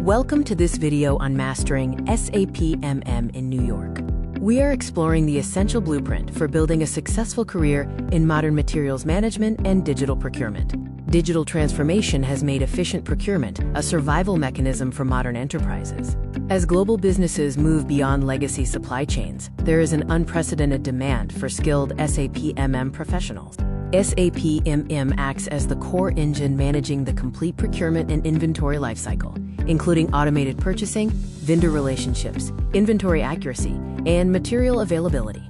Welcome to this video on mastering SAP MM in New York. We are exploring the essential blueprint for building a successful career in modern materials management and digital procurement. Digital transformation has made efficient procurement a survival mechanism for modern enterprises. As global businesses move beyond legacy supply chains, there is an unprecedented demand for skilled SAP MM professionals. SAP MM acts as the core engine managing the complete procurement and inventory lifecycle, including automated purchasing, vendor relationships, inventory accuracy, and material availability.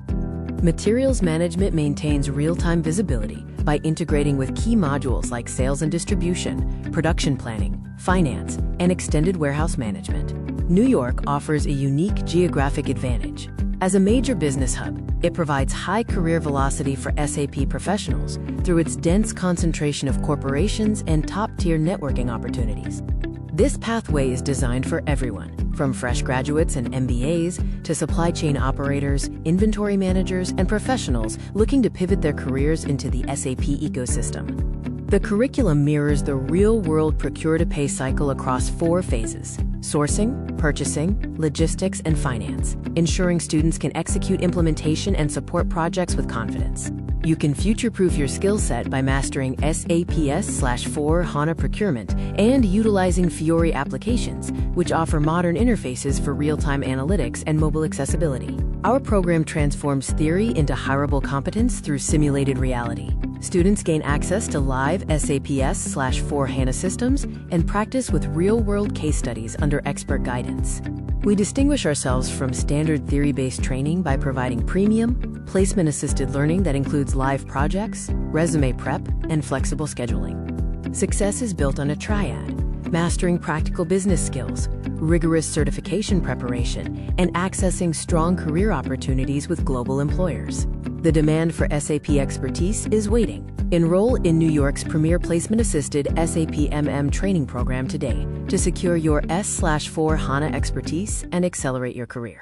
Materials Management maintains real-time visibility by integrating with key modules like sales and distribution, production planning, finance, and extended warehouse management. New York offers a unique geographic advantage. As a major business hub, it provides high career velocity for SAP professionals through its dense concentration of corporations and top-tier networking opportunities. This pathway is designed for everyone, from fresh graduates and MBAs to supply chain operators, inventory managers, and professionals looking to pivot their careers into the SAP ecosystem. The curriculum mirrors the real-world procure-to-pay cycle across 4 phases: sourcing, purchasing, logistics, and finance, ensuring students can execute implementation and support projects with confidence. You can future-proof your skill set by mastering SAP S/4HANA procurement and utilizing Fiori applications, which offer modern interfaces for real-time analytics and mobile accessibility. Our program transforms theory into hireable competence through simulated reality. Students gain access to live SAP S/4HANA systems and practice with real-world case studies under expert guidance. We distinguish ourselves from standard theory-based training by providing premium, placement-assisted learning that includes live projects, resume prep, and flexible scheduling. Success is built on a triad: mastering practical business skills, rigorous certification preparation, and accessing strong career opportunities with global employers. The demand for SAP expertise is waiting. Enroll in New York's premier placement-assisted SAP MM Training program today to secure your S/4HANA expertise and accelerate your career.